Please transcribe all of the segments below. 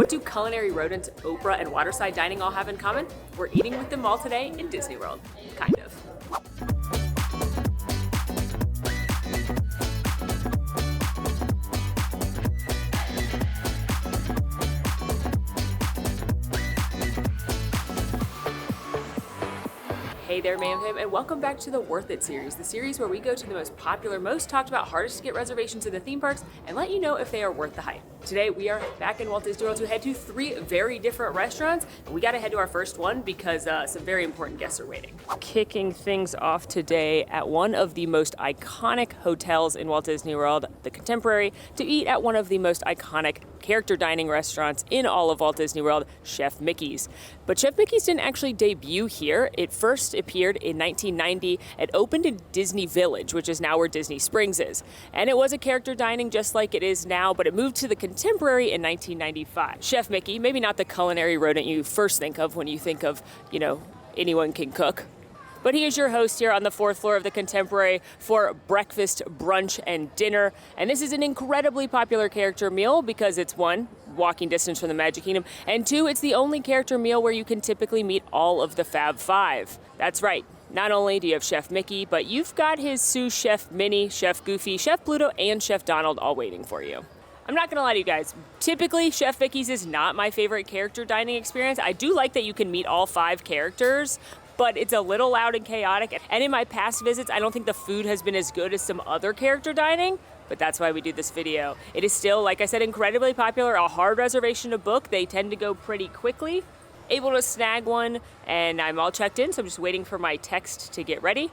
What do culinary rodents, Oprah, and waterside dining all have in common? We're eating with them all today in Disney World. Kind of. Hey there, Mayhem Fam, and welcome back to the Worth It series, the series where we go to the most popular, most talked about, hardest to get reservations in the theme parks and let you know if they are worth the hype. Today, we are back in Walt Disney World to head to 3 very different restaurants, and we gotta head to our first one because some very important guests are waiting. Kicking things off today at one of the most iconic hotels in Walt Disney World, the Contemporary, to eat at one of the most iconic character dining restaurants in all of Walt Disney World, Chef Mickey's. But Chef Mickey's didn't actually debut here. It first appeared in 1990. It opened in Disney Village, which is now where Disney Springs is. And it was a character dining just like it is now, but it moved to the Contemporary in 1995. Chef Mickey, maybe not the culinary rodent you first think of when you think of, anyone can cook. But he is your host here on the 4th floor of the Contemporary for breakfast, brunch, and dinner. And this is an incredibly popular character meal because it's 1, walking distance from the Magic Kingdom, and 2, it's the only character meal where you can typically meet all of the Fab Five. That's right. Not only do you have Chef Mickey, but you've got his sous chef Minnie, Chef Goofy, Chef Pluto, and Chef Donald all waiting for you. I'm not gonna lie to you guys, typically Chef Mickey's is not my favorite character dining experience. I do like that you can meet all 5 characters, but it's a little loud and chaotic. And in my past visits, I don't think the food has been as good as some other character dining, but that's why we do this video. It is still, like I said, incredibly popular, a hard reservation to book. They tend to go pretty quickly. Able to snag one, and I'm all checked in, so I'm just waiting for my text to get ready.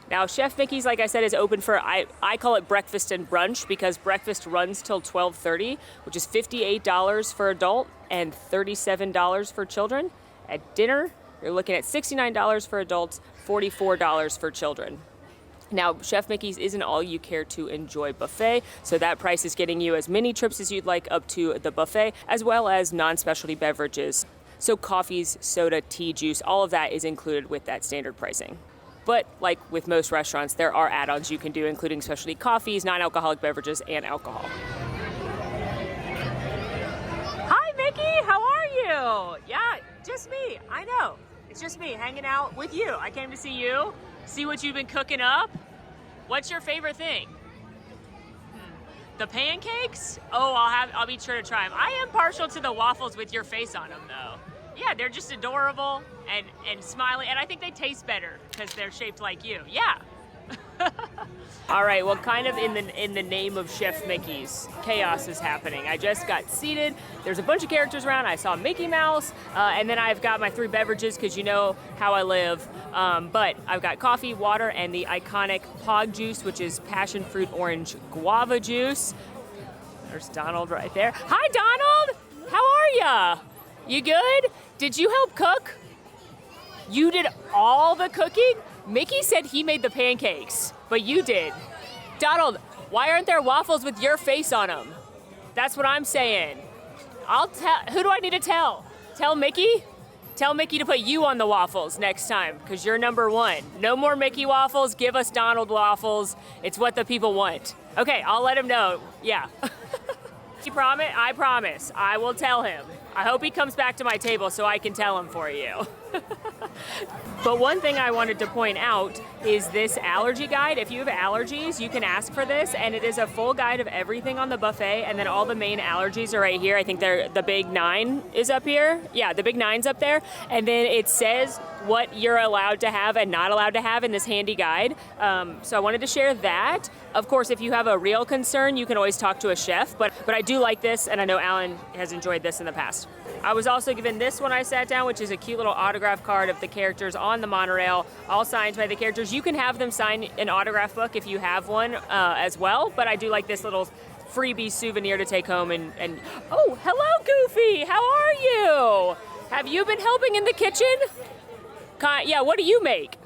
Now, Chef Mickey's, like I said, is open for, I call it breakfast and brunch because breakfast runs till 12:30, which is $58 for adult and $37 for children. At dinner, you're looking at $69 for adults, $44 for children. Now, Chef Mickey's is an all-you-care-to-enjoy buffet, so that price is getting you as many trips as you'd like up to the buffet, as well as non-specialty beverages. So coffees, soda, tea, juice, all of that is included with that standard pricing. But like with most restaurants, there are add-ons you can do, including specialty coffees, non-alcoholic beverages, and alcohol. Hi, Mickey, how are you? Yeah, just me, I know. It's just me hanging out with you. I came to see you, see what you've been cooking up. What's your favorite thing? The pancakes? Oh, I'll be sure to try them. I am partial to the waffles with your face on them, though. Yeah, they're just adorable and smiley, and I think they taste better because they're shaped like you. Yeah. All right, well, kind of in the name of Chef Mickey's, chaos is happening. I just got seated. There's a bunch of characters around. I saw Mickey Mouse, and then I've got my 3 beverages because you know how I live. But I've got coffee, water, and the iconic Pog juice, which is passion fruit orange guava juice. There's Donald right there. Hi, Donald. How are ya? You good? Did you help cook? You did all the cooking? Mickey said he made the pancakes, but you did. Donald, why aren't there waffles with your face on them? That's what I'm saying. I'll tell, who do I need to tell? Tell Mickey? Tell Mickey to put you on the waffles next time, because you're number 1. No more Mickey waffles, give us Donald waffles. It's what the people want. Okay, I'll let him know, yeah. You promise? I promise, I will tell him. I hope he comes back to my table so I can tell him for you. But one thing I wanted to point out is this allergy guide. If you have allergies, you can ask for this, and it is a full guide of everything on the buffet, and then all the main allergies are right here. I think the big 9 is up here. Yeah, the big 9's up there. And then it says what you're allowed to have and not allowed to have in this handy guide. So I wanted to share that. Of course, if you have a real concern, you can always talk to a chef, but I do like this, and I know Alan has enjoyed this in the past. I was also given this when I sat down, which is a cute little autograph card of the characters on the monorail, all signed by the characters. You can have them sign an autograph book if you have one as well, but I do like this little freebie souvenir to take home and oh, hello, Goofy, how are you? Have you been helping in the kitchen? Yeah, what do you make?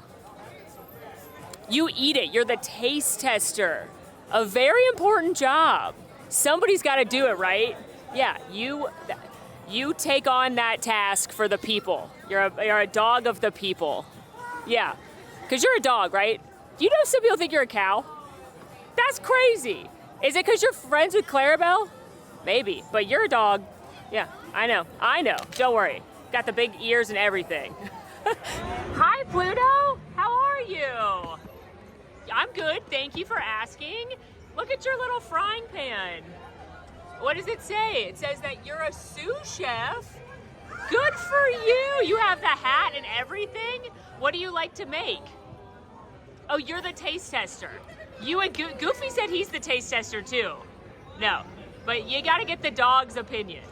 You eat it, you're the taste tester. A very important job. Somebody's gotta do it, right? Yeah, you take on that task for the people. You're a dog of the people. Yeah, because you're a dog, right? Do you know some people think you're a cow? That's crazy. Is it because you're friends with Clarabelle? Maybe, but you're a dog. Yeah, I know. Don't worry. Got the big ears and everything. Hi, Pluto. How are you? I'm good. Thank you for asking. Look at your little frying pan. What does it say? It says that you're a sous chef. Good for you. You have the hat and everything. What do you like to make? Oh, you're the taste tester. You and Goofy said he's the taste tester too. No, but you got to get the dog's opinion.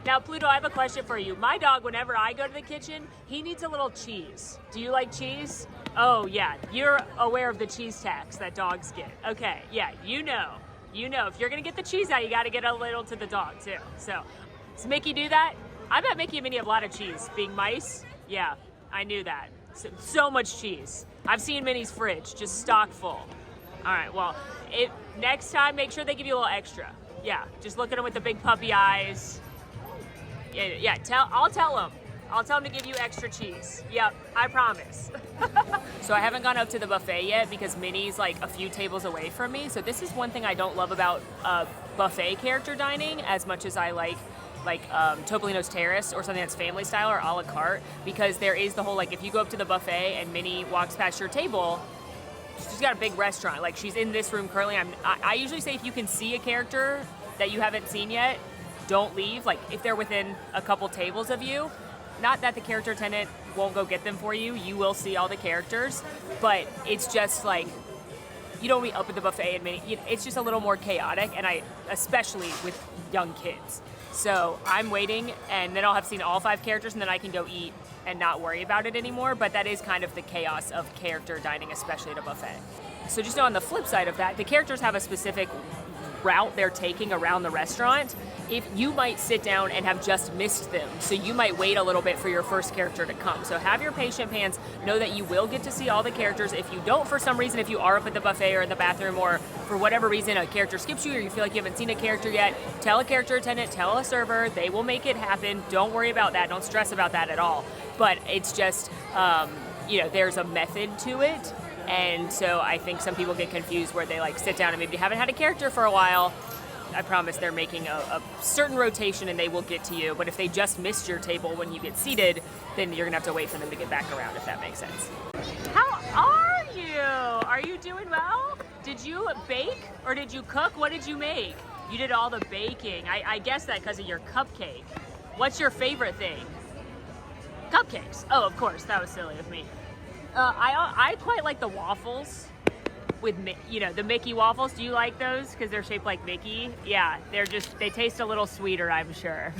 Now, Pluto, I have a question for you. My dog, whenever I go to the kitchen, he needs a little cheese. Do you like cheese? Oh, yeah. You're aware of the cheese tax that dogs get. Okay, yeah, you know. If you're going to get the cheese out, you got to get a little to the dog, too. So, does Mickey do that? I bet Mickey and Minnie have a lot of cheese. Being mice? Yeah, I knew that. So much cheese. I've seen Minnie's fridge, just stock full. All right, well, next time, make sure they give you a little extra. Yeah, just look at them with the big puppy eyes. Yeah, I'll tell them. I'll tell them to give you extra cheese. Yep, I promise. So I haven't gone up to the buffet yet because Minnie's like a few tables away from me. So this is one thing I don't love about buffet character dining as much as I like Topolino's Terrace or something that's family style or a la carte, because there is the whole, like, if you go up to the buffet and Minnie walks past your table, she's got a big restaurant. Like, she's in this room currently. I usually say if you can see a character that you haven't seen yet, don't leave. Like, if they're within a couple tables of you, not that the character attendant won't go get them for you. You will see all the characters, but it's just like, you don't be up at the buffet and it's just a little more chaotic, and especially with young kids. So I'm waiting, and then I'll have seen all 5 characters, and then I can go eat and not worry about it anymore. But that is kind of the chaos of character dining, especially at a buffet. So just know on the flip side of that, the characters have a specific route they're taking around the restaurant. If you might sit down and have just missed them, so you might wait a little bit for your first character to come. So have your patient pants. Know that you will get to see all the characters. If you don't, for some reason, if you are up at the buffet or in the bathroom, or for whatever reason a character skips you, or you feel like you haven't seen a character yet, tell a character attendant, tell a server. They will make it happen. Don't worry about that. Don't stress about that at all. But it's just, there's a method to it. And so I think some people get confused where they like sit down and maybe haven't had a character for a while. I promise they're making a certain rotation and they will get to you. But if they just missed your table when you get seated, then you're gonna have to wait for them to get back around, if that makes sense. How are you? Are you doing well? Did you bake or did you cook? What did you make? You did all the baking. I guess that because of your cupcake. What's your favorite thing? Cupcakes. Oh, of course, that was silly of me. I quite like the waffles with, the Mickey waffles. Do you like those? Because they're shaped like Mickey. Yeah, they taste a little sweeter, I'm sure.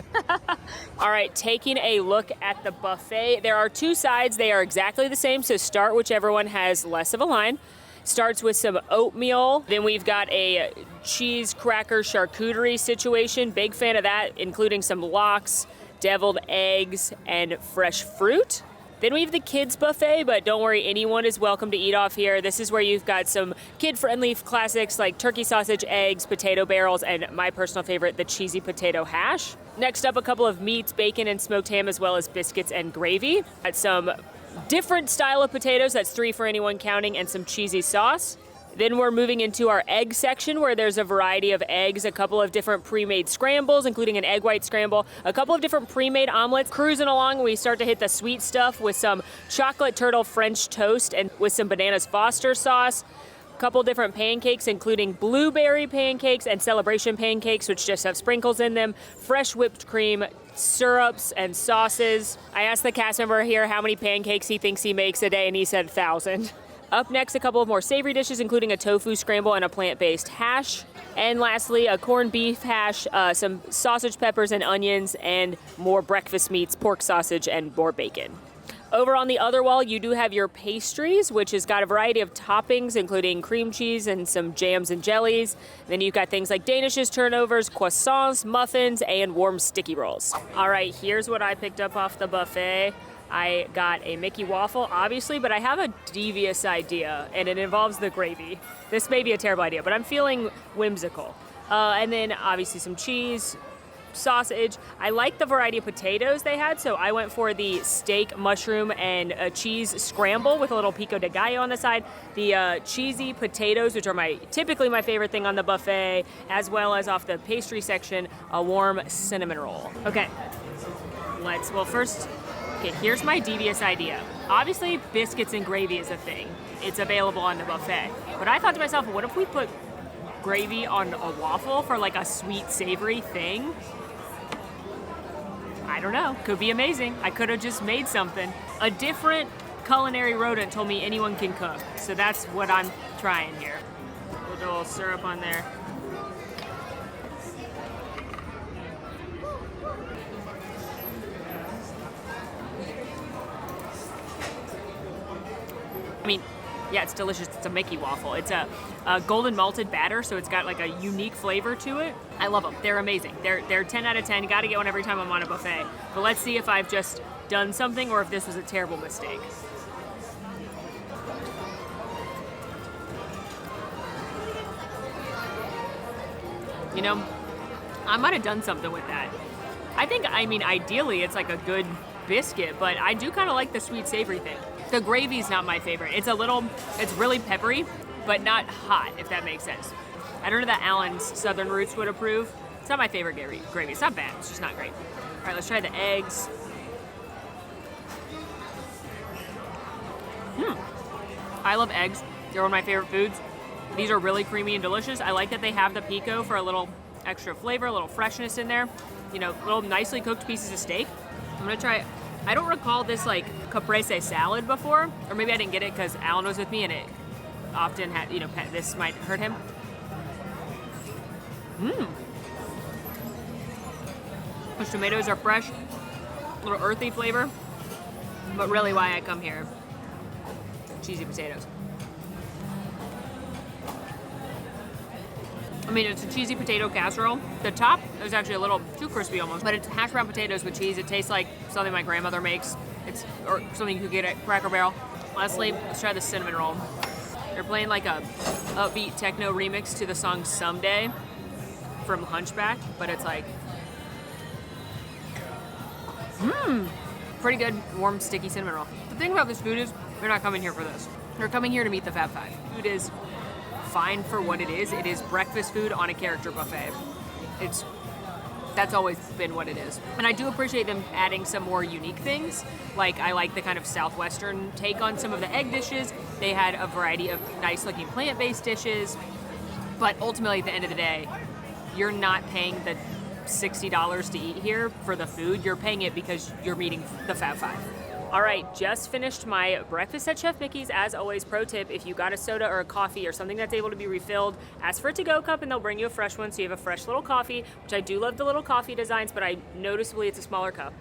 All right, taking a look at the buffet. There are 2 sides. They are exactly the same, so start whichever one has less of a line. Starts with some oatmeal. Then we've got a cheese cracker charcuterie situation. Big fan of that, including some lox, deviled eggs, and fresh fruit. Then we have the kids buffet, but don't worry, anyone is welcome to eat off here. This is where you've got some kid-friendly classics like turkey sausage, eggs, potato barrels, and my personal favorite, the cheesy potato hash. Next up, a couple of meats, bacon and smoked ham, as well as biscuits and gravy. Got some different style of potatoes, that's 3 for anyone counting, and some cheesy sauce. Then we're moving into our egg section, where there's a variety of eggs, a couple of different pre-made scrambles, including an egg white scramble, a couple of different pre-made omelets. Cruising along, we start to hit the sweet stuff with some chocolate turtle French toast and with some bananas Foster sauce. A couple different pancakes, including blueberry pancakes and celebration pancakes, which just have sprinkles in them, fresh whipped cream, syrups, and sauces. I asked the cast member here how many pancakes he thinks he makes a day, and he said 1,000. Up next, a couple of more savory dishes, including a tofu scramble and a plant-based hash. And lastly, a corned beef hash, some sausage, peppers, and onions, and more breakfast meats, pork sausage, and more bacon. Over on the other wall, you do have your pastries, which has got a variety of toppings, including cream cheese and some jams and jellies. Then you've got things like danishes, turnovers, croissants, muffins, and warm sticky rolls. All right, here's what I picked up off the buffet. I got a Mickey waffle, obviously, but I have a devious idea, and it involves the gravy. This may be a terrible idea, but I'm feeling whimsical. And then, obviously, some cheese, sausage. I like the variety of potatoes they had, so I went for the steak, mushroom, and cheese scramble with a little pico de gallo on the side. The cheesy potatoes, which are typically my favorite thing on the buffet, as well as off the pastry section, a warm cinnamon roll. Okay, here's my devious idea. Obviously, biscuits and gravy is a thing. It's available on the buffet. But I thought to myself, what if we put gravy on a waffle for like a sweet, savory thing? I don't know. Could be amazing. I could have just made something. A different culinary rodent told me anyone can cook. So that's what I'm trying here. Put a little syrup on there. I mean, yeah, it's delicious. It's a Mickey waffle. It's a golden malted batter, so it's got like a unique flavor to it. I love them. They're amazing. They're 10 out of 10. Got to get one every time I'm on a buffet. But let's see if I've just done something or if this was a terrible mistake. You know, I might have done something with that. I mean, ideally it's like a good biscuit, but I do kind of like the sweet savory thing. The gravy's not my favorite. It's really peppery, but not hot, if that makes sense. I don't know that Alan's Southern Roots would approve. It's not my favorite gravy. It's not bad, it's just not great. All right, let's try the eggs. I love eggs. They're one of my favorite foods. These are really creamy and delicious. I like that they have the pico for a little extra flavor, a little freshness in there. You know, little nicely cooked pieces of steak. I'm gonna try, I don't recall this like caprese salad before, or maybe I didn't get it because Alan was with me and it often had, you know, this might hurt him. Those tomatoes are fresh, a little earthy flavor, but really why I come here, cheesy potatoes. I mean, it's a cheesy potato casserole. The top is actually a little too crispy almost, but it's hash brown potatoes with cheese. It tastes like something my grandmother makes. Or something you could get at Cracker Barrel. Lastly, let's try the cinnamon roll. They're playing like a upbeat techno remix to the song Someday from Hunchback, but it's like, pretty good, warm, sticky cinnamon roll. The thing about this food is, they're not coming here for this. They're coming here to meet the Fab Five. Food is fine for what it is. It is breakfast food on a character buffet. That's always been what it is. And I do appreciate them adding some more unique things. Like, I like the kind of Southwestern take on some of the egg dishes. They had a variety of nice looking plant-based dishes. But ultimately, at the end of the day, you're not paying the $60 to eat here for the food. You're paying it because you're meeting the Fab Five. All right, just finished my breakfast at Chef Mickey's. As always, pro tip, if you got a soda or a coffee or something that's able to be refilled, ask for a to-go cup and they'll bring you a fresh one so you have a fresh little coffee, which I do love the little coffee designs, but noticeably it's a smaller cup.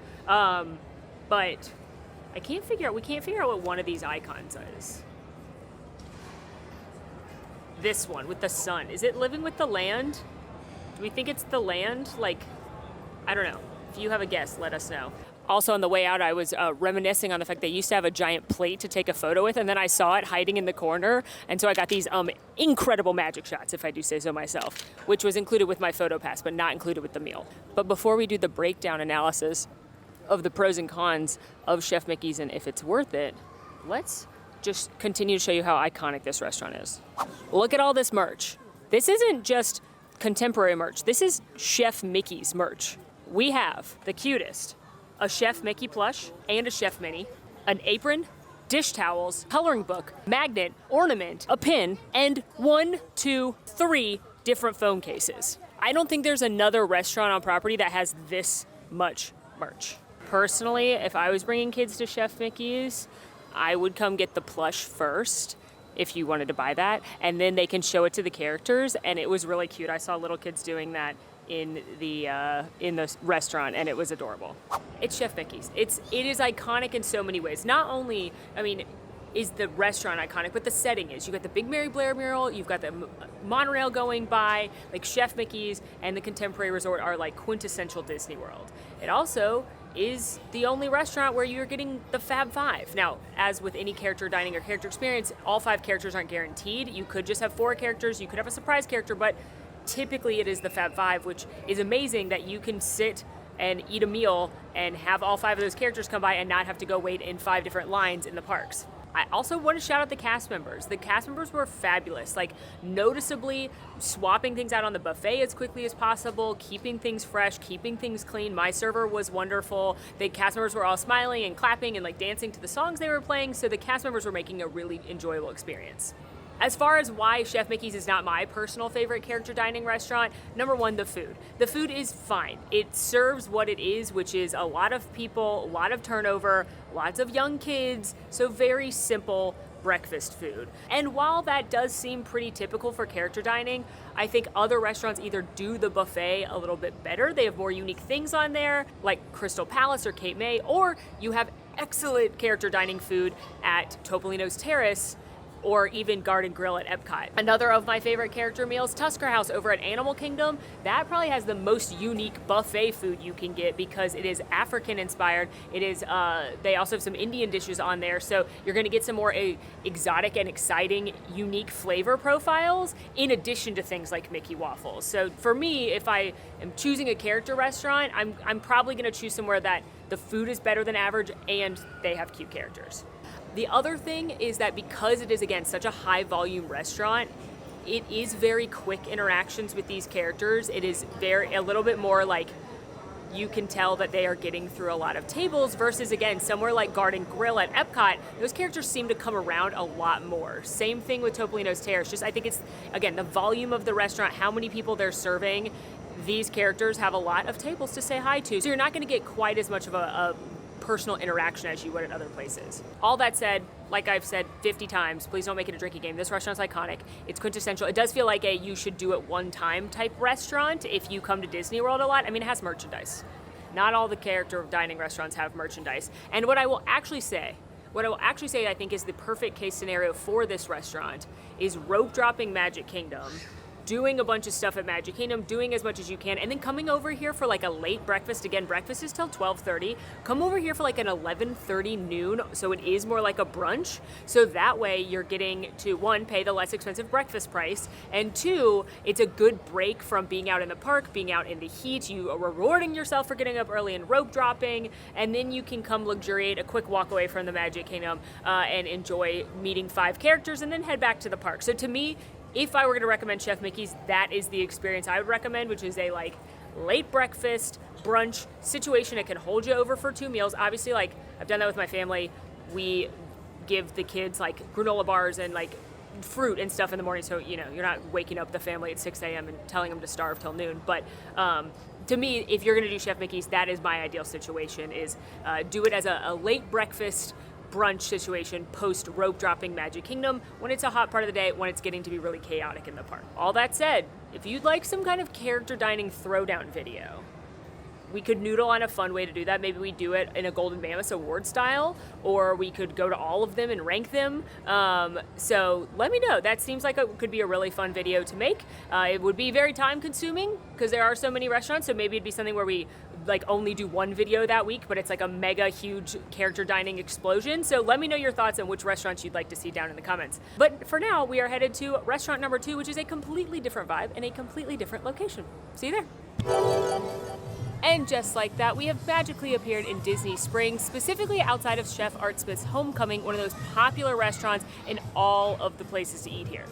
But we can't figure out what one of these icons is. This one with the sun. Is it living with the land? Do we think it's the land? Like, I don't know. If you have a guess, let us know. Also, on the way out, I was reminiscing on the fact they used to have a giant plate to take a photo with, and then I saw it hiding in the corner, and so I got these incredible magic shots, if I do say so myself, which was included with my photo pass, but not included with the meal. But before we do the breakdown analysis of the pros and cons of Chef Mickey's and if it's worth it, let's just continue to show you how iconic this restaurant is. Look at all this merch. This isn't just contemporary merch. This is Chef Mickey's merch. We have the cutest, a Chef Mickey plush and a Chef Mini, an apron, dish towels, coloring book, magnet, ornament, a pin, and 1, 2, 3 different phone cases. I don't think there's another restaurant on property that has this much merch. Personally, if I was bringing kids to Chef Mickey's, I would come get the plush first if you wanted to buy that, and then they can show it to the characters, and it was really cute. I saw little kids doing that in the restaurant, and it was adorable. It's Chef Mickey's. It is iconic in so many ways. Not only, is the restaurant iconic, but the setting is. You've got the big Mary Blair mural, you've got the monorail going by, like Chef Mickey's and the Contemporary Resort are like quintessential Disney World. It also is the only restaurant where you're getting the Fab Five. Now, as with any character dining or character experience, all 5 characters aren't guaranteed. You could just have 4 characters, you could have a surprise character, but typically it is the Fab Five, which is amazing that you can sit and eat a meal and have all 5 of those characters come by and not have to go wait in 5 different lines in the parks. I also want to shout out the cast members. The cast members were fabulous, like noticeably swapping things out on the buffet as quickly as possible, keeping things fresh, keeping things clean. My server was wonderful. The cast members were all smiling and clapping and like dancing to the songs they were playing, so the cast members were making a really enjoyable experience. As far as why Chef Mickey's is not my personal favorite character dining restaurant, number one, the food. The food is fine. It serves what it is, which is a lot of people, a lot of turnover, lots of young kids, so very simple breakfast food. And while that does seem pretty typical for character dining, I think other restaurants either do the buffet a little bit better. They have more unique things on there, like Crystal Palace or Cape May, or you have excellent character dining food at Topolino's Terrace, or even Garden Grill at Epcot. Another of my favorite character meals, Tusker House over at Animal Kingdom. That probably has the most unique buffet food you can get because it is African inspired. It is, they also have some Indian dishes on there, so you're gonna get some more exotic and exciting, unique flavor profiles in addition to things like Mickey waffles. So for me, if I am choosing a character restaurant, I'm probably gonna choose somewhere that the food is better than average and they have cute characters. The other thing is that because it is, again, such a high volume restaurant, it is very quick interactions with these characters. It is a little bit more like you can tell that they are getting through a lot of tables versus, again, somewhere like Garden Grill at Epcot, those characters seem to come around a lot more. Same thing with Topolino's Terrace. Just I think it's, again, the volume of the restaurant, how many people they're serving. These characters have a lot of tables to say hi to, so you're not gonna get quite as much of a personal interaction as you would at other places. All that said, like I've said 50 times, please don't make it a drinking game. This restaurant's iconic. It's quintessential. It does feel like a you should do it one time type restaurant if you come to Disney World a lot. I mean, it has merchandise. Not all the character dining restaurants have merchandise. And what I will actually say I think is the perfect case scenario for this restaurant is rope dropping Magic Kingdom, doing a bunch of stuff at Magic Kingdom, doing as much as you can, and then coming over here for like a late breakfast. Again, breakfast is till 12:30. Come over here for like an 11:30 noon, so it is more like a brunch. So that way you're getting to, one, pay the less expensive breakfast price, and two, it's a good break from being out in the park, being out in the heat. You are rewarding yourself for getting up early and rope dropping, and then you can come luxuriate, a quick walk away from the Magic Kingdom, and enjoy meeting 5 characters, and then head back to the park. So to me, if I were going to recommend Chef Mickey's, that is the experience I would recommend, which is a like late breakfast brunch situation. It can hold you over for 2 meals. Obviously, like I've done that with my family. We give the kids like granola bars and like fruit and stuff in the morning, so you know you're not waking up the family at 6 a.m. and telling them to starve till noon. But to me, if you're going to do Chef Mickey's, that is my ideal situation. Is do it as a late breakfast brunch situation post rope dropping Magic Kingdom when it's a hot part of the day, when it's getting to be really chaotic in the park. All that said, if you'd like some kind of character dining throwdown video, we could noodle on a fun way to do that. Maybe we do it in a Golden Mammoth award style, or we could go to all of them and rank them. So let me know. That seems like it could be a really fun video to make. It would be very time consuming because there are so many restaurants, so maybe it'd be something where we like only do one video that week, but it's like a mega huge character dining explosion. So let me know your thoughts on which restaurants you'd like to see down in the comments. But for now, we are headed to restaurant number 2, which is a completely different vibe and a completely different location. See you there. And just like that, we have magically appeared in Disney Springs, specifically outside of Chef Art Smith's Homecomin, one of those popular restaurants in all of the places to eat here.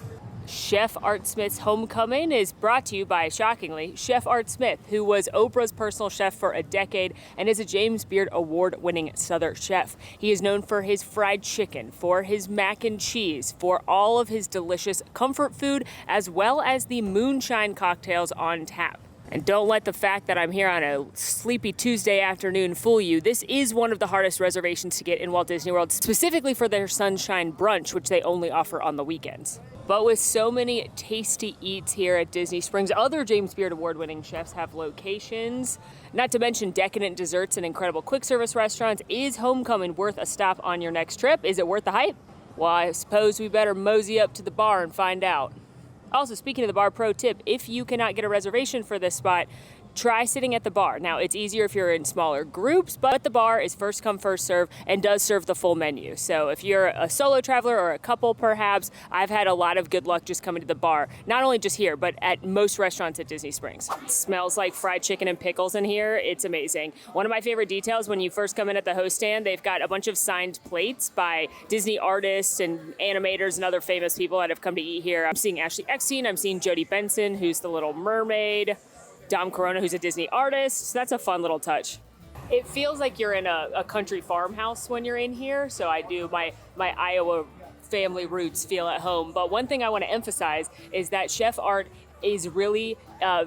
Chef Art Smith's Homecomin is brought to you by, shockingly, Chef Art Smith, who was Oprah's personal chef for a decade and is a James Beard award-winning Southern chef. He is known for his fried chicken, for his mac and cheese, for all of his delicious comfort food, as well as the moonshine cocktails on tap. And don't let the fact that I'm here on a sleepy Tuesday afternoon fool you. This is one of the hardest reservations to get in Walt Disney World, specifically for their Sunshine Brunch, which they only offer on the weekends. But with so many tasty eats here at Disney Springs, other James Beard award-winning chefs have locations, not to mention decadent desserts and incredible quick service restaurants. Is Homecomin worth a stop on your next trip? Is it worth the hype? Well, I suppose we better mosey up to the bar and find out. Also, speaking of the bar, pro tip, if you cannot get a reservation for this spot, try sitting at the bar. Now, it's easier if you're in smaller groups, but the bar is first come, first serve and does serve the full menu. So if you're a solo traveler or a couple perhaps, I've had a lot of good luck just coming to the bar, not only just here, but at most restaurants at Disney Springs. It smells like fried chicken and pickles in here. It's amazing. One of my favorite details when you first come in at the host stand, they've got a bunch of signed plates by Disney artists and animators and other famous people that have come to eat here. I'm seeing Ashley Eckstein, I'm seeing Jodie Benson, who's the Little Mermaid, Dom Corona, who's a Disney artist. So that's a fun little touch. It feels like you're in a country farmhouse when you're in here. So I do, my Iowa family roots feel at home. But one thing I want to emphasize is that Chef Art is really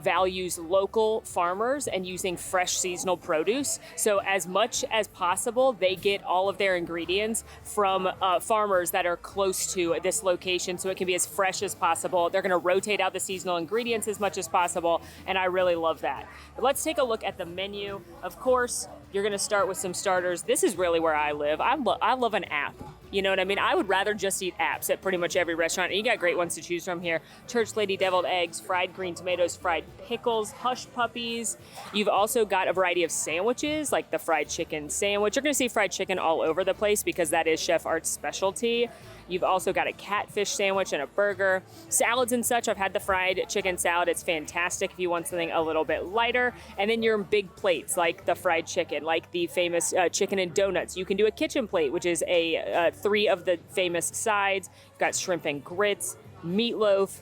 values local farmers and using fresh seasonal produce. So as much as possible, they get all of their ingredients from farmers that are close to this location, so it can be as fresh as possible. They're gonna rotate out the seasonal ingredients as much as possible, and I really love that. But let's take a look at the menu. Of course, you're gonna start with some starters. This is really where I live. I love an app. You know what I mean? I would rather just eat apps at pretty much every restaurant. And you got great ones to choose from here. Church Lady deviled eggs, fried green tomatoes, fried pickles, hush puppies. You've also got a variety of sandwiches, like the fried chicken sandwich. You're gonna see fried chicken all over the place because that is Chef Art's specialty. You've also got a catfish sandwich and a burger. Salads and such, I've had the fried chicken salad. It's fantastic if you want something a little bit lighter. And then your big plates, like the fried chicken, like the famous chicken and donuts. You can do a kitchen plate, which is a 3 of the famous sides. You've got shrimp and grits, meatloaf,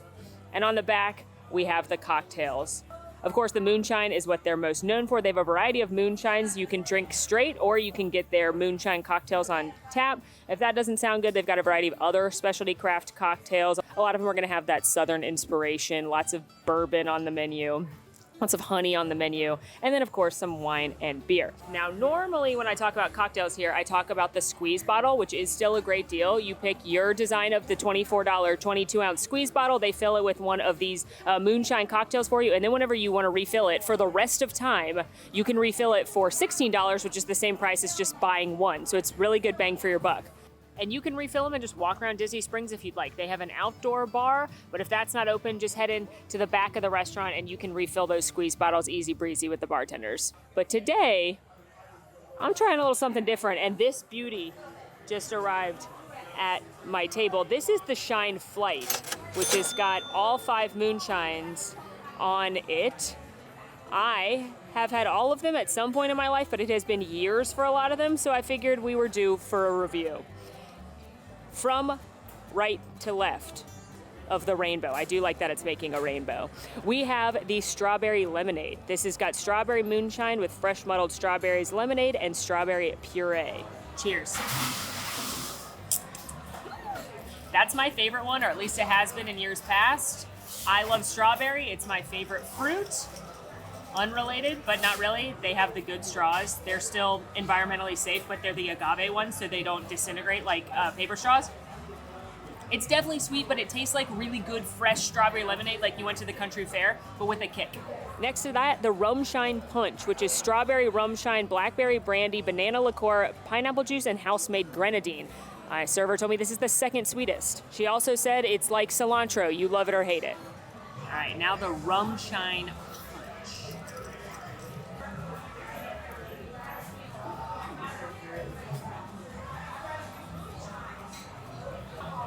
and on the back, we have the cocktails. Of course, the moonshine is what they're most known for. They have a variety of moonshines you can drink straight, or you can get their moonshine cocktails on tap. If that doesn't sound good, they've got a variety of other specialty craft cocktails. A lot of them are gonna have that Southern inspiration, lots of bourbon on the menu, lots of honey on the menu, and then of course some wine and beer. Now normally when I talk about cocktails here, I talk about the squeeze bottle, which is still a great deal. You pick your design of the $24 22-ounce squeeze bottle, they fill it with one of these moonshine cocktails for you, and then whenever you want to refill it for the rest of time, you can refill it for $16, which is the same price as just buying one. So it's really good bang for your buck. And you can refill them and just walk around Disney Springs if you'd like. They have an outdoor bar, but if that's not open, just head in to the back of the restaurant and you can refill those squeeze bottles easy breezy with the bartenders. But today, I'm trying a little something different, and this beauty just arrived at my table. This is the Shine Flight, which has got all 5 moonshines on it. I have had all of them at some point in my life, but it has been years for a lot of them, so I figured we were due for a review. From right to left of the rainbow, I do like that it's making a rainbow, we have the strawberry lemonade. This has got strawberry moonshine with fresh muddled strawberries, lemonade, and strawberry puree. Cheers. That's my favorite one, or at least it has been in years past. I love strawberry, it's my favorite fruit. Unrelated, but not really. They have the good straws. They're still environmentally safe, but they're the agave ones, so they don't disintegrate like paper straws. It's definitely sweet, but it tastes like really good, fresh strawberry lemonade like you went to the country fair, but with a kick. Next to that, the Rum Shine Punch, which is strawberry rum shine, blackberry brandy, banana liqueur, pineapple juice, and house-made grenadine. My server told me this is the second sweetest. She also said it's like cilantro. You love it or hate it. All right, now the Rum Shine Punch.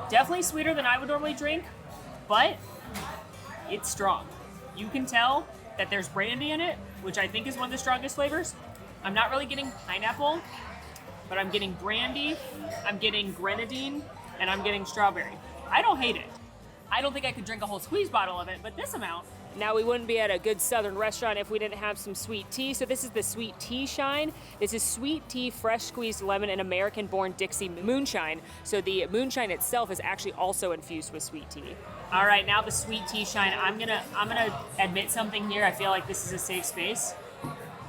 Definitely sweeter than I would normally drink, but it's strong. You can tell that there's brandy in it, which I think is one of the strongest flavors. I'm not really getting pineapple, but I'm getting brandy, I'm getting grenadine, and I'm getting strawberry. I don't hate it. I don't think I could drink a whole squeeze bottle of it, but this amount. Now, we wouldn't be at a good Southern restaurant if we didn't have some sweet tea. So this is the Sweet Tea Shine. This is sweet tea, fresh squeezed lemon, and American-born Dixie moonshine. So the moonshine itself is actually also infused with sweet tea. All right, now the Sweet Tea Shine. I'm gonna admit something here. I feel like this is a safe space.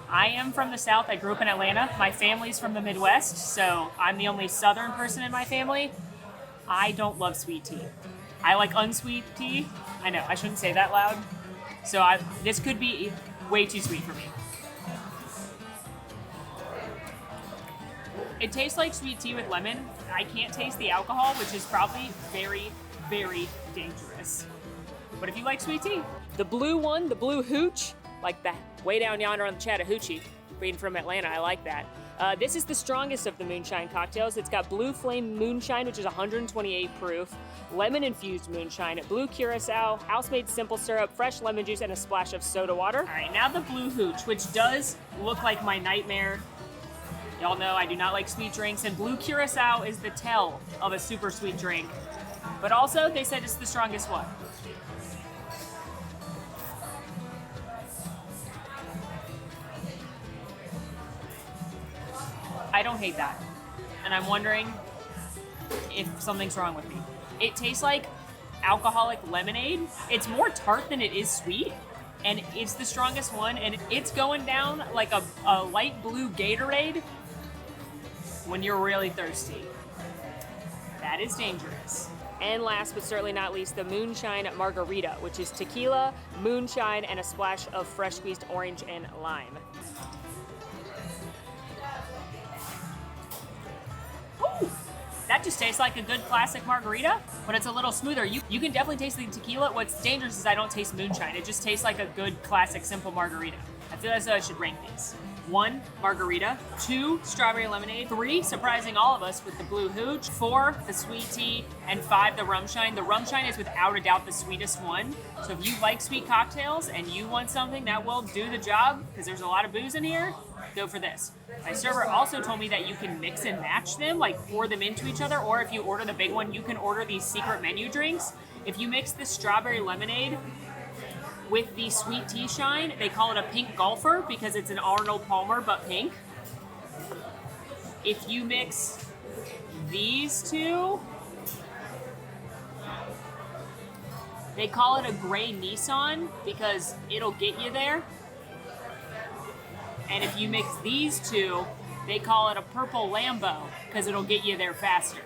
I am from the South. I grew up in Atlanta. My family's from the Midwest, so I'm the only Southern person in my family. I don't love sweet tea. I like unsweet tea. I know, I shouldn't say that loud. So this could be way too sweet for me. It tastes like sweet tea with lemon. I can't taste the alcohol, which is probably very, very dangerous. But if you like sweet tea, the blue one, the blue hooch, like way down yonder on the Chattahoochee, being from Atlanta. I like that. This is the strongest of the moonshine cocktails. It's got Blue Flame Moonshine, which is 128 proof, lemon-infused moonshine, blue curacao, house-made simple syrup, fresh lemon juice, and a splash of soda water. All right, now the Blue Hooch, which does look like my nightmare. Y'all know I do not like sweet drinks, and blue curacao is the tell of a super sweet drink. But also, they said it's the strongest one. I don't hate that. And I'm wondering if something's wrong with me. It tastes like alcoholic lemonade. It's more tart than it is sweet. And it's the strongest one. And it's going down like a light blue Gatorade when you're really thirsty. That is dangerous. And last but certainly not least, the Moonshine Margarita, which is tequila, moonshine, and a splash of fresh squeezed orange and lime. That just tastes like a good classic margarita, but it's a little smoother. You can definitely taste the tequila. What's dangerous is I don't taste moonshine. It just tastes like a good classic simple margarita. I feel as though I should rank these. 1, margarita. 2, strawberry lemonade. 3, surprising all of us with the Blue Hooch. 4, the sweet tea. And 5, the rum shine. The rum shine is without a doubt the sweetest one. So if you like sweet cocktails and you want something that will do the job, because there's a lot of booze in here, go for this. My server also told me that you can mix and match them, like pour them into each other, or if you order the big one, you can order these secret menu drinks. If you mix the strawberry lemonade with the sweet tea shine, they call it a pink golfer because it's an Arnold Palmer but pink. If you mix these two, they call it a gray Nissan because it'll get you there. And if you mix these two, they call it a purple Lambo because it'll get you there faster.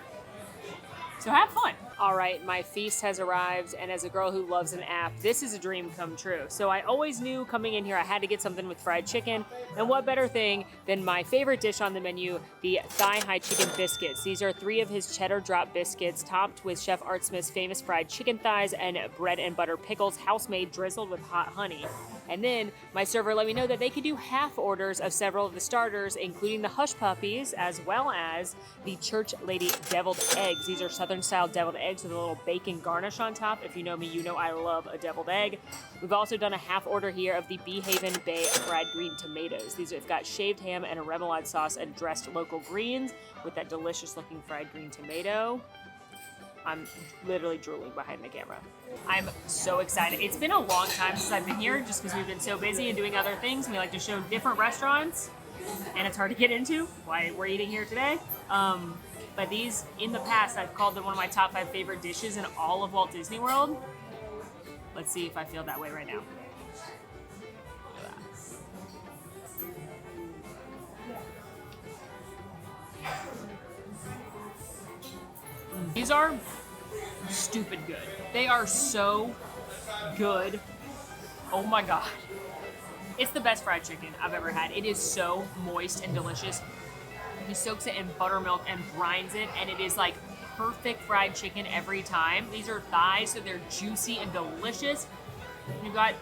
So have fun. All right, my feast has arrived, and as a girl who loves an app, this is a dream come true. So I always knew coming in here I had to get something with fried chicken, and what better thing than my favorite dish on the menu, the thigh-high chicken biscuits. These are 3 of his cheddar drop biscuits, topped with Chef Art Smith's famous fried chicken thighs and bread and butter pickles, house-made, drizzled with hot honey. And then my server let me know that they could do half orders of several of the starters, including the Hush Puppies, as well as the Church Lady deviled eggs. These are Southern-style deviled eggs with a little bacon garnish on top. If you know me, you know I love a deviled egg. We've also done a half order here of the Bee Haven Bay fried green tomatoes. These have got shaved ham and a remoulade sauce and dressed local greens with that delicious-looking fried green tomato. I'm literally drooling behind the camera. I'm so excited. It's been a long time since I've been here just because we've been so busy and doing other things. We like to show different restaurants and it's hard to get into why we're eating here today. But these, in the past, I've called them one of my top 5 favorite dishes in all of Walt Disney World. Let's see if I feel that way right now. These are stupid good. They are so good. Oh my God. It's the best fried chicken I've ever had. It is so moist and delicious. He soaks it in buttermilk and brines it, and it is like perfect fried chicken every time. These are thighs, so they're juicy and delicious. You've got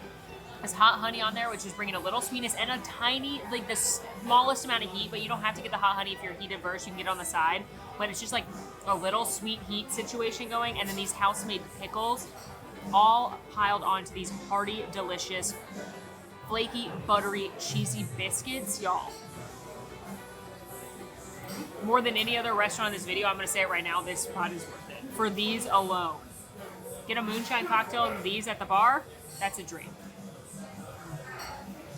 this hot honey on there, which is bringing a little sweetness and a tiny, like the smallest amount of heat, but you don't have to get the hot honey if you're heat averse. You can get it on the side, but it's just like a little sweet heat situation going. And then these house-made pickles all piled onto these hearty, delicious, flaky, buttery, cheesy biscuits, y'all. More than any other restaurant in this video, I'm gonna say it right now, this spot is worth it. For these alone. Get a moonshine cocktail and these at the bar, that's a dream.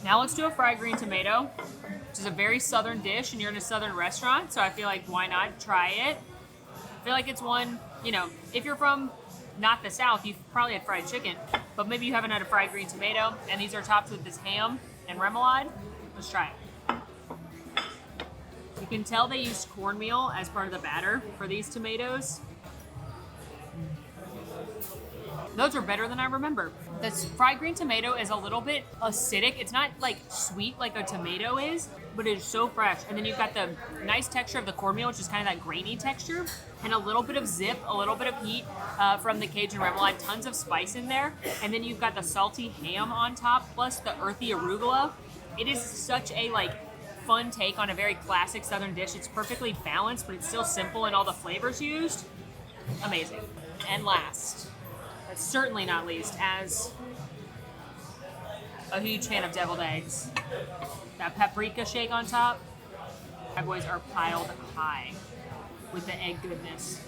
Now let's do a fried green tomato, which is a very southern dish, and you're in a southern restaurant, so I feel like why not try it? I feel like it's one, you know, if you're from not the South, you've probably had fried chicken, but maybe you haven't had a fried green tomato, and these are topped with this ham and remoulade. Let's try it. You can tell they used cornmeal as part of the batter for these tomatoes. Those are better than I remember. This fried green tomato is a little bit acidic. It's not like sweet like a tomato is, but it is so fresh. And then you've got the nice texture of the cornmeal, which is kind of that grainy texture, and a little bit of zip, a little bit of heat from the Cajun remoulade, tons of spice in there. And then you've got the salty ham on top, plus the earthy arugula. It is such a like fun take on a very classic Southern dish. It's perfectly balanced, but it's still simple in all the flavors used. Amazing. And last, but certainly not least, as a huge fan of deviled eggs, that paprika shake on top, bad boys are piled high with the egg goodness.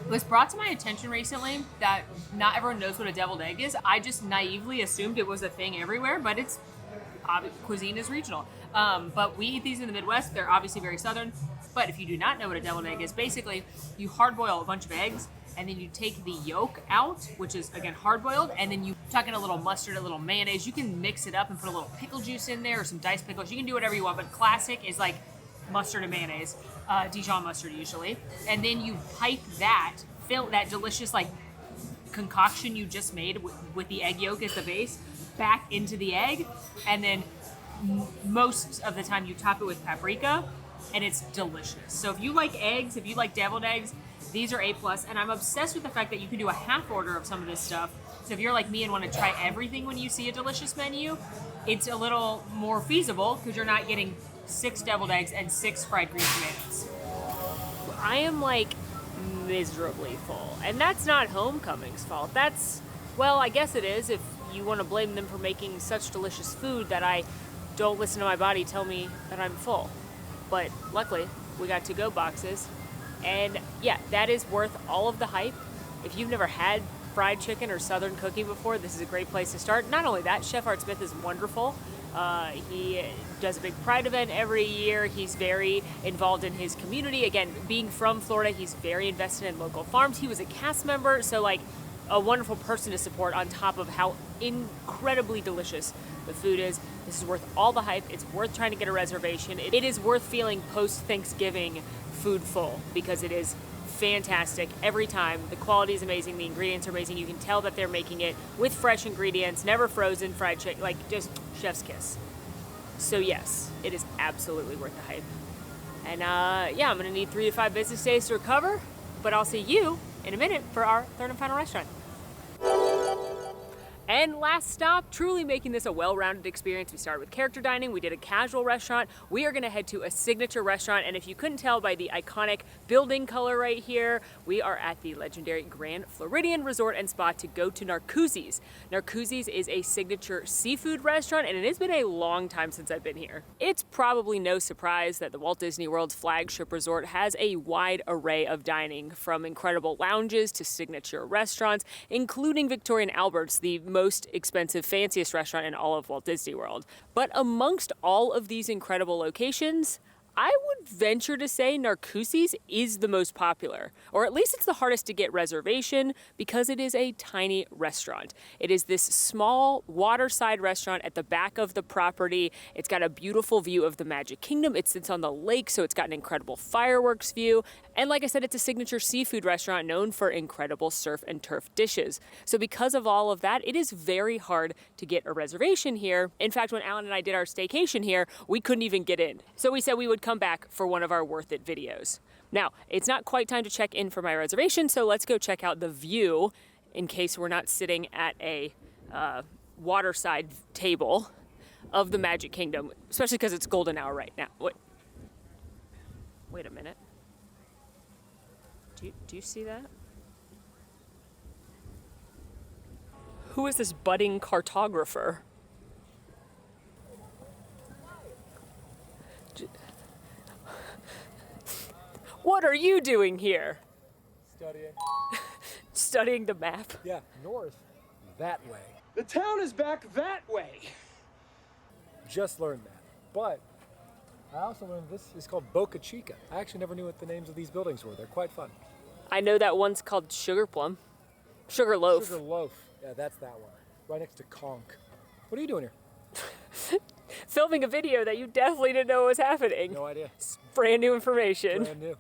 It was brought to my attention recently that not everyone knows what a deviled egg is. I just naively assumed it was a thing everywhere, but it's cuisine is regional. But we eat these in the Midwest. They're obviously very Southern. But if you do not know what a deviled egg is, basically you hard boil a bunch of eggs and then you take the yolk out, which is again hard boiled, and then you tuck in a little mustard, a little mayonnaise. You can mix it up and put a little pickle juice in there or some diced pickles. You can do whatever you want, but classic is like mustard and mayonnaise, Dijon mustard usually. And then you pipe that, fill that delicious like concoction you just made with the egg yolk as the base back into the egg, and then most of the time you top it with paprika, and it's delicious. So if you like eggs, if you like deviled eggs, these are A+, and I'm obsessed with the fact that you can do a half order of some of this stuff. So if you're like me and want to try everything when you see a delicious menu, it's a little more feasible because you're not getting 6 deviled eggs and 6 fried green tomatoes. I am like miserably full, and that's not Homecoming's fault. That's, well, I guess it is if you want to blame them for making such delicious food that I don't listen to my body tell me that I'm full. But luckily, we got to-go boxes, and yeah, that is worth all of the hype. If you've never had fried chicken or Southern cooking before, this is a great place to start. Not only that, Chef Art Smith is wonderful. He does a big Pride event every year. He's very involved in his community. Again, being from Florida, he's very invested in local farms. He was a cast member, so like a wonderful person to support on top of how incredibly delicious the food is. This is worth all the hype. It's worth trying to get a reservation. It is worth feeling post-Thanksgiving food full because it is fantastic every time. The quality is amazing. The ingredients are amazing. You can tell that they're making it with fresh ingredients, never frozen fried chicken, like just chef's kiss. So yes, it is absolutely worth the hype. And yeah, I'm gonna need 3 to 5 business days to recover, but I'll see you in a minute for our third and final restaurant. And last stop, truly making this a well-rounded experience. We started with character dining, we did a casual restaurant. We are gonna head to a signature restaurant, and if you couldn't tell by the iconic building color right here, we are at the legendary Grand Floridian Resort and Spa to go to Narcoossee's. Narcoossee's is a signature seafood restaurant, and it has been a long time since I've been here. It's probably no surprise that the Walt Disney World's flagship resort has a wide array of dining, from incredible lounges to signature restaurants, including Victoria and Albert's, the most expensive, fanciest restaurant in all of Walt Disney World. But amongst all of these incredible locations, I would venture to say Narcoossee's is the most popular, or at least it's the hardest to get reservation because it is a tiny restaurant. It is this small waterside restaurant at the back of the property. It's got a beautiful view of the Magic Kingdom. It sits on the lake, so it's got an incredible fireworks view. And like I said, it's a signature seafood restaurant known for incredible surf and turf dishes. So because of all of that, it is very hard to get a reservation here. In fact, when Alan and I did our staycation here, we couldn't even get in. So we said we would come back for one of our worth it videos. Now, it's not quite time to check in for my reservation, so let's go check out the view in case we're not sitting at a waterside table of the Magic Kingdom, especially because it's golden hour right now. Wait a minute. Do you see that? Who is this budding cartographer? What are you doing here? Studying. Studying the map? Yeah, north, that way. The town is back that way. Just learned that. But I also learned this is called Boca Chica. I actually never knew what the names of these buildings were. They're quite fun. I know that one's called Sugar Plum. Sugar Loaf. Sugar Loaf. Yeah, that's that one. Right next to Conch. What are you doing here? Filming a video that you definitely didn't know was happening. No idea. It's brand new information. Brand new.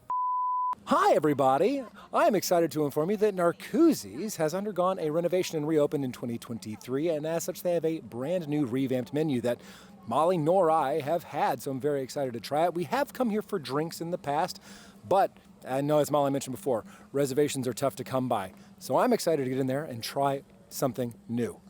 Hi, everybody. I'm excited to inform you that Narcoossee's has undergone a renovation and reopened in 2023, and as such, they have a brand new revamped menu that Molly nor I have had, so I'm very excited to try it. We have come here for drinks in the past, but And no, as Molly mentioned before, reservations are tough to come by. So I'm excited to get in there and try something new.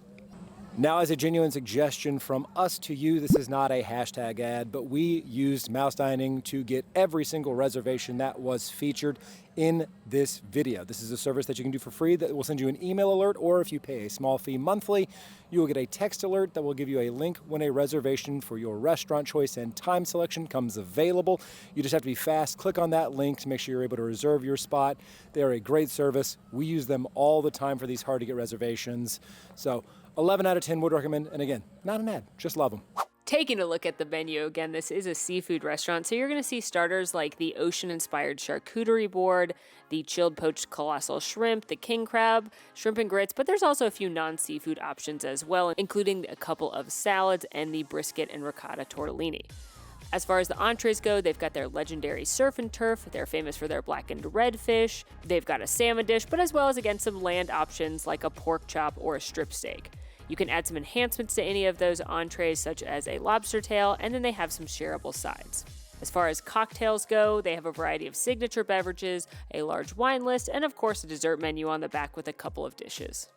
Now, as a genuine suggestion from us to you, this is not a hashtag ad, but we used Mouse Dining to get every single reservation that was featured in this video. This is a service that you can do for free that will send you an email alert, or if you pay a small fee monthly, you will get a text alert that will give you a link when a reservation for your restaurant choice and time selection comes available. You just have to be fast. Click on that link to make sure you're able to reserve your spot. They are a great service. We use them all the time for these hard to get reservations. So 11 out of 10 would recommend. And again, not an ad, just love them. Taking a look at the menu, again, this is a seafood restaurant, so you're going to see starters like the ocean-inspired charcuterie board, the chilled poached colossal shrimp, the king crab, shrimp and grits, but there's also a few non-seafood options as well, including a couple of salads and the brisket and ricotta tortellini. As far as the entrees go, they've got their legendary surf and turf. They're famous for their blackened redfish. They've got a salmon dish, but as well as, again, some land options like a pork chop or a strip steak. You can add some enhancements to any of those entrees, such as a lobster tail, and then they have some shareable sides. As far as cocktails go, they have a variety of signature beverages, a large wine list, and of course a dessert menu on the back with a couple of dishes.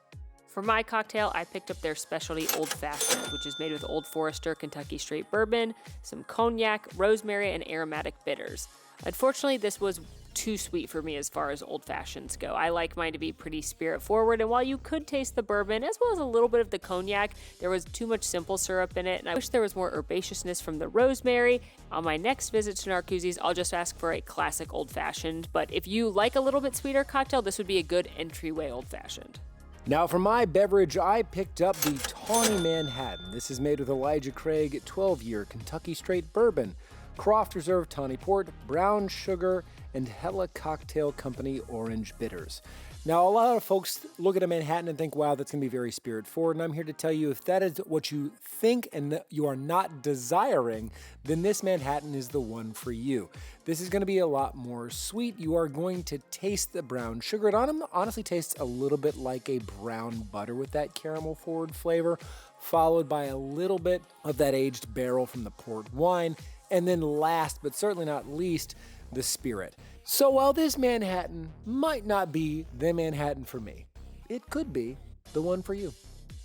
For my cocktail, I picked up their specialty Old Fashioned, which is made with Old Forester Kentucky Straight Bourbon, some cognac, rosemary, and aromatic bitters. Unfortunately, this was too sweet for me as far as Old Fashions go. I like mine to be pretty spirit forward, and while you could taste the bourbon as well as a little bit of the cognac, there was too much simple syrup in it, and I wish there was more herbaceousness from the rosemary. On my next visit to Narcoossee's, I'll just ask for a classic Old Fashioned, but if you like a little bit sweeter cocktail, this would be a good entryway Old Fashioned. Now for my beverage, I picked up the Tawny Manhattan. This is made with Elijah Craig 12-year Kentucky Straight Bourbon, Croft Reserve Tawny Port, brown sugar, and Hella Cocktail Company Orange Bitters. Now, a lot of folks look at a Manhattan and think, wow, that's going to be very spirit forward. And I'm here to tell you, if that is what you think and you are not desiring, then this Manhattan is the one for you. This is going to be a lot more sweet. You are going to taste the brown sugar. It honestly tastes a little bit like a brown butter with that caramel forward flavor, followed by a little bit of that aged barrel from the port wine. And then last, but certainly not least, the spirit. So while this Manhattan might not be the Manhattan for me, it could be the one for you.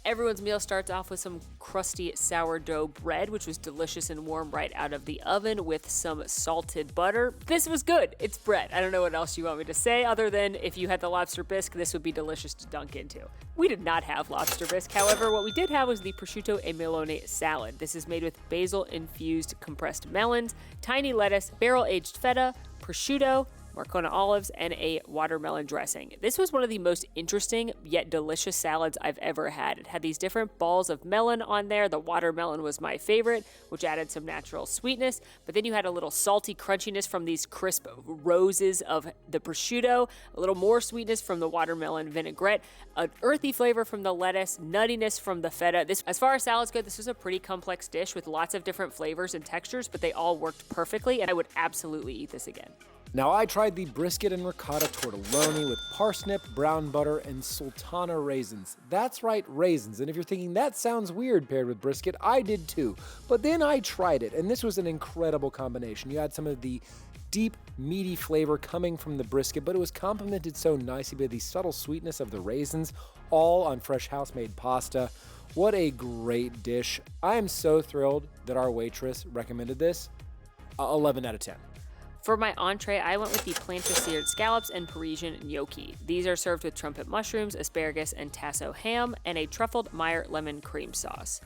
Everyone's meal starts off with some crusty sourdough bread, which was delicious and warm right out of the oven with some salted butter. This was good. It's bread. I don't know what else you want me to say other than if you had the lobster bisque, this would be delicious to dunk into. We did not have lobster bisque. However, what we did have was the prosciutto e melone salad. This is made with basil-infused compressed melons, tiny lettuce, barrel-aged feta, prosciutto, Marcona olives, and a watermelon dressing. This was one of the most interesting yet delicious salads I've ever had. It had these different balls of melon on there. The watermelon was my favorite, which added some natural sweetness, but then you had a little salty crunchiness from these crisp roses of the prosciutto, a little more sweetness from the watermelon vinaigrette, an earthy flavor from the lettuce, nuttiness from the feta. As far as salads go, this was a pretty complex dish with lots of different flavors and textures, but they all worked perfectly, and I would absolutely eat this again. Now, I tried the brisket and ricotta tortelloni with parsnip, brown butter, and sultana raisins. That's right, raisins. And if you're thinking that sounds weird paired with brisket, I did too. But then I tried it, and this was an incredible combination. You had some of the deep, meaty flavor coming from the brisket, but it was complemented so nicely by the subtle sweetness of the raisins, all on fresh house-made pasta. What a great dish. I am so thrilled that our waitress recommended this. 11 out of 10. For my entree, I went with the plancha-seared scallops and Parisian gnocchi. These are served with trumpet mushrooms, asparagus, and tasso ham, and a truffled Meyer lemon cream sauce.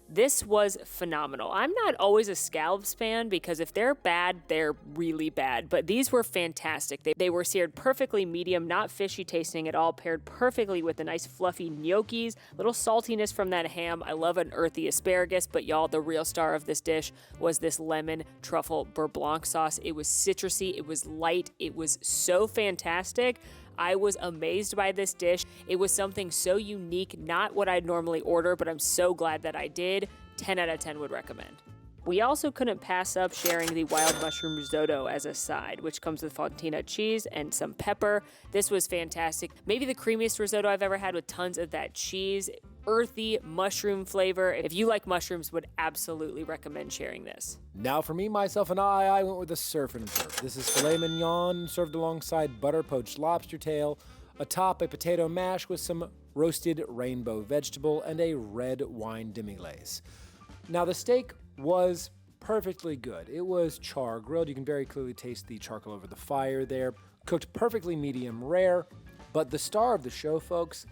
This was phenomenal. I'm not always a scallops fan because if they're bad, they're really bad, but these were fantastic. They were seared perfectly medium, not fishy tasting at all, paired perfectly with the nice fluffy gnocchis, little saltiness from that ham. I love an earthy asparagus, but y'all, the real star of this dish was this lemon truffle beurre blanc sauce. It was citrusy, it was light, it was so fantastic. I was amazed by this dish. It was something so unique, not what I'd normally order, but I'm so glad that I did. 10 out of 10 would recommend. We also couldn't pass up sharing the wild mushroom risotto as a side, which comes with fontina cheese and some pepper. This was fantastic. Maybe the creamiest risotto I've ever had with tons of that cheese. earthy mushroom flavor. If you like mushrooms, would absolutely recommend sharing this. Now for me, myself, and I went with a surf and turf. This is filet mignon served alongside butter poached lobster tail, atop a potato mash with some roasted rainbow vegetable and a red wine demi-glace. Now the steak was perfectly good. It was char grilled. You can very clearly taste the charcoal over the fire there. Cooked perfectly medium rare. But the star of the show, folks,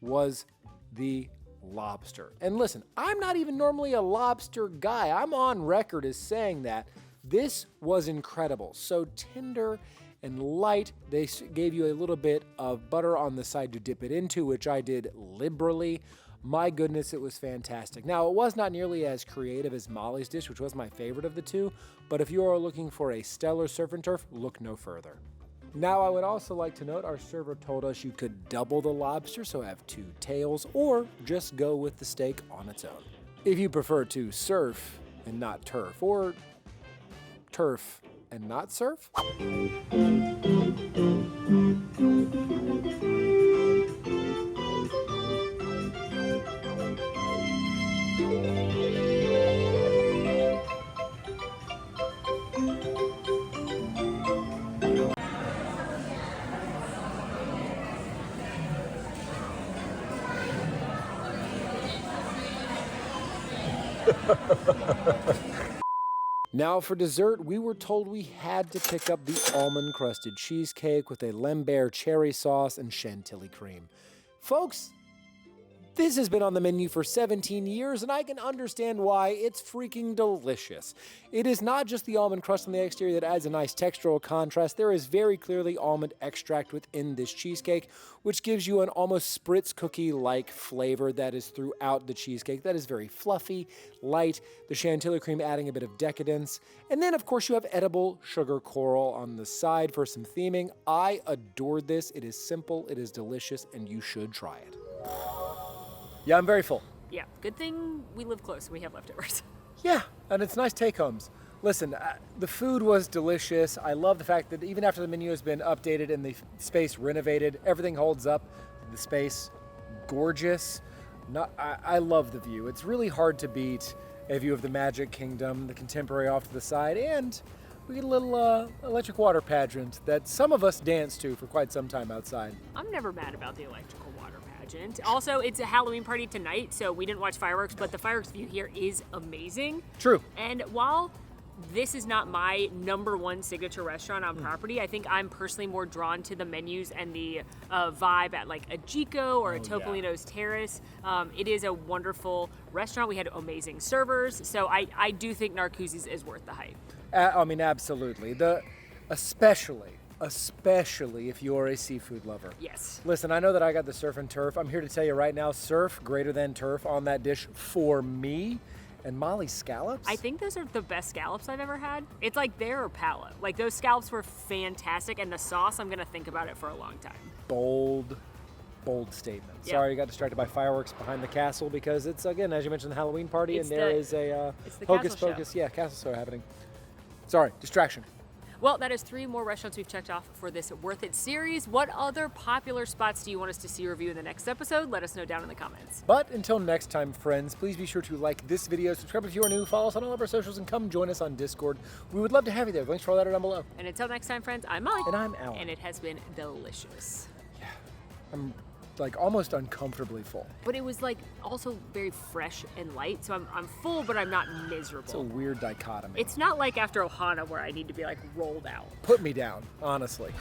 was the lobster. And listen, I'm not even normally a lobster guy. I'm on record as saying that. This was incredible. So tender and light. They gave you a little bit of butter on the side to dip it into, which I did liberally. My goodness, it was fantastic. Now, it was not nearly as creative as Molly's dish, which was my favorite of the two, but if you are looking for a stellar surf and turf, look no further. Now, I would also like to note our server told us you could double the lobster, so have 2 tails, or just go with the steak on its own. If you prefer to surf and not turf, or turf and not surf. Now for dessert, we were told we had to pick up the almond-crusted cheesecake with a Lambert cherry sauce and chantilly cream. Folks, this has been on the menu for 17 years, and I can understand why. It's freaking delicious. It is not just the almond crust on the exterior that adds a nice textural contrast. There is very clearly almond extract within this cheesecake, which gives you an almost spritz cookie-like flavor that is throughout the cheesecake. That is very fluffy, light, the chantilly cream adding a bit of decadence. And then, of course, you have edible sugar coral on the side for some theming. I adored this. It is simple, it is delicious, and you should try it. Yeah, I'm very full. Yeah, good thing we live close and we have leftovers. Yeah, and it's nice take-homes. Listen, the food was delicious. I love the fact that even after the menu has been updated and the space renovated, everything holds up. The space, gorgeous. I love the view. It's really hard to beat a view of the Magic Kingdom, the Contemporary off to the side, and we get a little electric water pageant that some of us danced to for quite some time outside. I'm never mad about the electrical water pageant. Also, it's a Halloween party tonight, so we didn't watch fireworks, but the fireworks view here is amazing. True. And while this is not my #1 signature restaurant on property, I think I'm personally more drawn to the menus and the vibe at like a Jico or a Topolino's Terrace. It is a wonderful restaurant. We had amazing servers, so I do think Narcoossee's is worth the hype. I mean, absolutely. Especially if you're a seafood lover. Yes. Listen, I know that I got the surf and turf. I'm here to tell you right now, surf greater than turf on that dish for me. And Molly's scallops? I think those are the best scallops I've ever had. It's like their palate. Like those scallops were fantastic, and the sauce, I'm gonna think about it for a long time. Bold statement. Yeah. Sorry, I got distracted by fireworks behind the castle because it's, again, as you mentioned, the Halloween party, It's and there the- is a it's the hocus castle show. pocus, castle show happening. Sorry, distraction. Well, that is 3 more restaurants we've checked off for this Worth It series. What other popular spots do you want us to see review in the next episode? Let us know down in the comments. But until next time, friends, please be sure to like this video, subscribe if you are new, follow us on all of our socials, and come join us on Discord. We would love to have you there. Links for all that are down below. And until next time, friends, I'm Molly. And I'm Alan. And it has been delicious. I'm like almost uncomfortably full. But it was like also very fresh and light, so I'm full, but I'm not miserable. It's a weird dichotomy. It's not like after Ohana where I need to be like rolled out. Put me down, honestly.